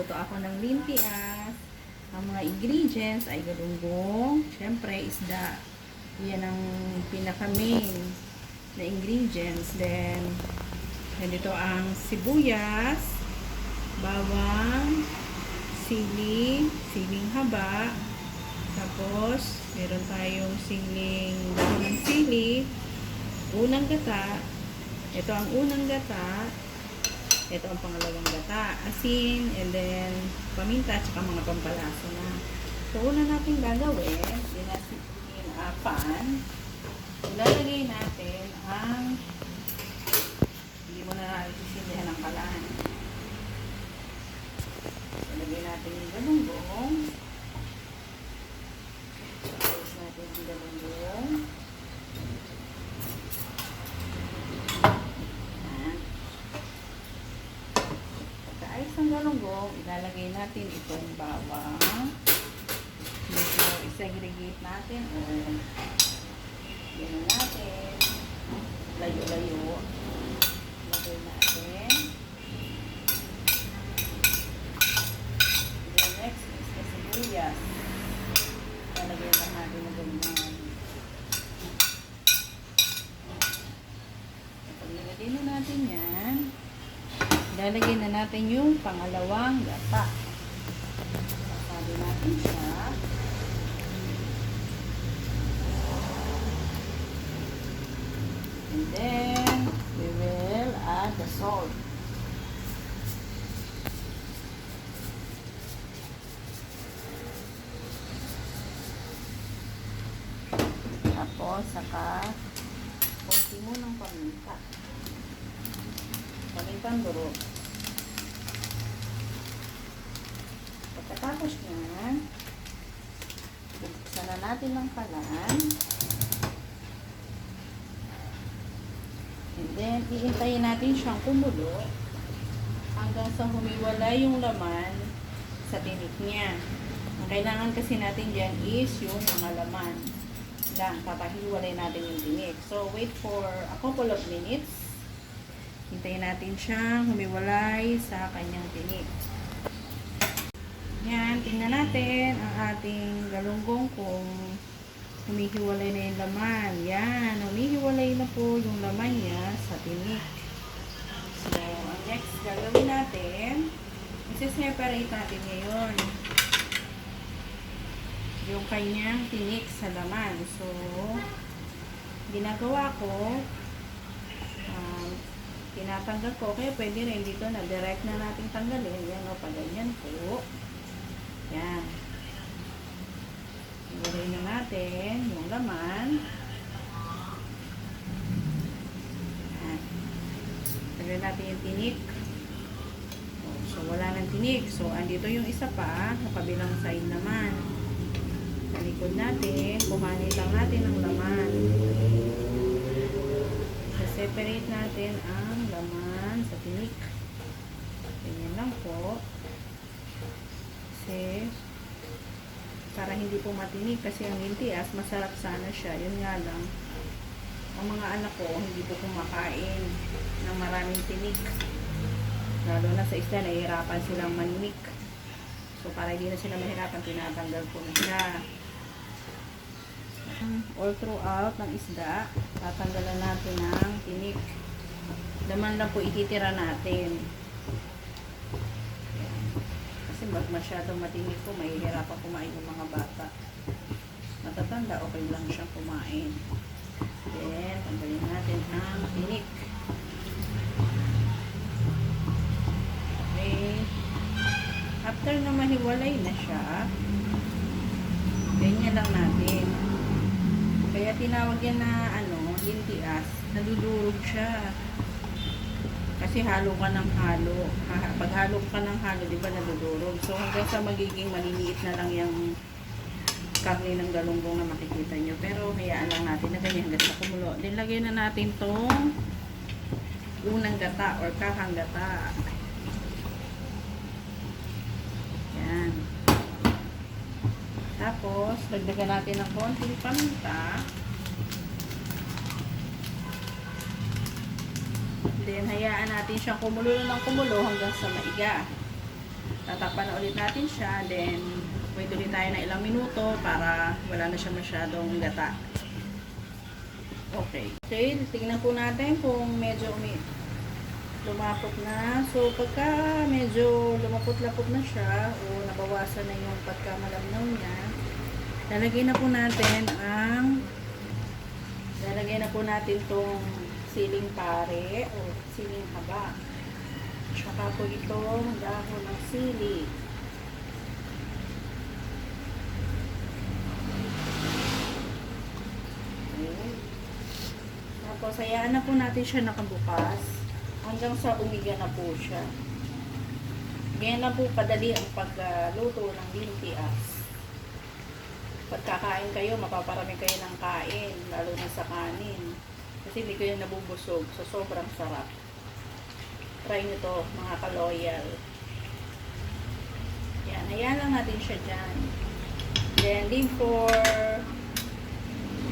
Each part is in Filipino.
Magluluto ako ng limpias. Ang mga ingredients ay galunggong, syempre isda. Yan ang pinaka-main na ingredients. Then, ganito ang sibuyas, bawang, siling haba. Tapos, meron tayong dahon ng sili, unang gata. Ito ang unang gata. Ito ang pangalawang gata, asin, and then paminta, at saka mga pampalasa na. So, una natin gagawin, pan, ilalagay natin ang, hindi mo na natin sisindihan ng kalan. Ilagay natin yung galunggong. Tapos natin yung galunggong. Ang galunggong, ilalagay natin itong bawang. Medyo isegregate natin o gano'n natin. Layo-layo. Ilagay natin. Then next is the sibuyas. Ilalagay lang natin na ganyan. Pag nilagay na natin yan, ilalagay na natin yung pangalawang gata. Sasabi natin siya. And then, we will add the salt. Tapos, saka, konti mo ng paminta. Pamintang duro. Pagkatapos nyan, buksan na natin ng kalan. And then, iintayin natin siyang kumulo hanggang sa humiwalay yung laman sa tinik niya. Ang kailangan kasi natin dyan is yung mga laman lang. Papahiwalay natin yung tinik. So, wait for a couple of minutes. Hintayin natin siyang humiwalay sa kanyang tinik. Yan, tingnan natin ang ating galunggong kung humihiwalay na yung laman. Yan, humihiwalay na po yung laman niya sa tinik. So, ang next gagawin natin, isi-separate natin ngayon yung kanyang tinik sa laman. So, ginagawa ko, tinatanggal ko, kaya pwede rin dito na direct na natin tanggalin. Yan o, pag ganyan po. Yan. Ilagay na natin yung laman. Yan. Ilagay natin yung tinik. So, wala ng tinik. So, andito yung isa pa, sa kabilang side naman. Sa likod natin, kuhanin lang natin ang laman. Separate natin ang laman sa tinik. Ganyan lang po. Kasi, para hindi po matinik, kasi ang limpias, masarap sana siya. Yun nga lang, ang mga anak ko, hindi po kumakain ng maraming tinik. Lalo na sa isda, nahihirapan silang manik. So, para hindi na sila mahirapan, tinatanggal ko na siya. All throughout ng isda, tatanggalan natin ng tinik. Laman lang po ititira natin. Kasi masyadong matinik po, mahihirapan kumain ng mga bata. Matatanda, okay lang siyang kumain. Then, tanggalin natin ang tinik. Okay. After na mahiwalay na siya, ganyan lang natin. Kaya tinawag yan na limpias, nadudurog siya. Kasi halo ka ng halo. Pag halo ka ng halo, di ba nadudurog? So hanggang sa magiging maliliit na lang yung karne ng galunggong na makikita nyo. Pero hayaan lang natin na ganyan hanggang sa kumulo. Then lagyan na natin tong unang gata or kakang gata. Yan. Tapos, dagdagan natin ng konting paminta. Then, hayaan natin siyang kumulo ng kumulo hanggang sa maiga. Tatakpan na ulit natin siya. Then, wait ulit tayo ng ilang minuto para wala na siya masyadong gata. Okay. Okay, tingnan po natin kung medyo lumapot na. So, pagka medyo lumapot-lapot na siya o nabawasan na yung pagkamalamnaw niya, lalagay na po natin tong siling pare o siling haba. Tsaka po itong dahon ng sili. Okay. Tapos, hayaan na po natin siya nakabukas hanggang sa umiga na po siya. Ganyan na po kadali ang pagluto ng limpias. Pagkakain kayo, mapaparami kayo ng kain, lalo na sa kanin. Kasi hindi kayo nabubusog, so sobrang sarap. Try nyo to, mga ka-loyal. Yan, hayaan lang natin siya dyan. Then, leave for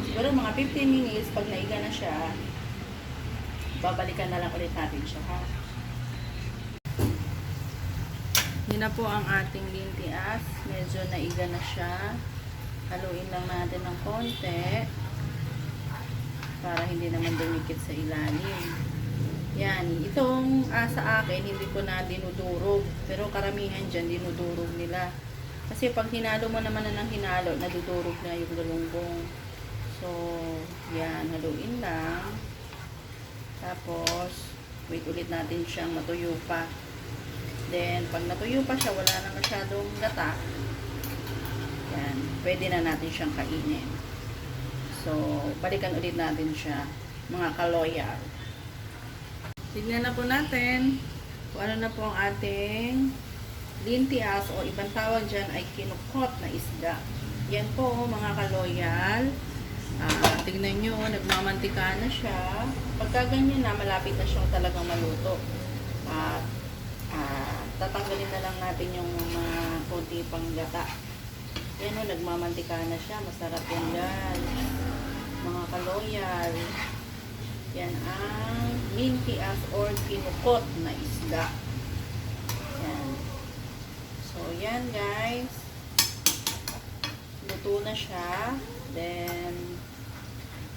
siguro mga 15 minutes. Pag naiga na siya, babalikan na lang ulit natin siya, ha? Yun na po ang ating lintias. Medyo naiga na siya. Haluin lang natin ng konti para hindi naman dumikit sa ilalim. Yan. Itong sa akin, hindi ko na dinudurog. Pero karamihan dyan, dinudurog nila. Kasi pag hinalo mo naman na ng hinalo, nadudurog na yung galunggong. So, yan. Haluin lang. Tapos, wait ulit natin siyang matuyo pa. Then, pag natuyo pa siya, wala na masyadong gata. Yan. Pwede na natin siyang kainin. So, balikan ulit natin siya, mga ka-loyal. Tignan na po natin kung ano na po ang ating lintias o ibang tawag dyan ay kinukot na isda. Yan po, mga ka-loyal. Tignan nyo, nagmamantika na siya. Pagka ganyan na, malapit na siyang talagang maluto. Tatanggalin na lang natin yung mga konti pang gata. Yan o, nagmamantika na siya. Masarap yan, guys. Mga ka-loyal. Yan ang lintias or kinukot na isda. Yan. So, yan, guys. Luto na siya. Then,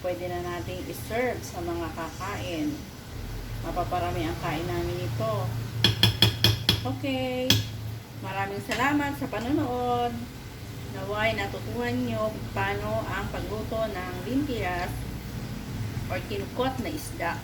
pwede na nating i-serve sa mga kakain. Mapaparami ang kain namin ito. Okay. Maraming salamat sa panonood. Naway natutuhan nyo paano ang pagluto ng limpias or kinukot na isda.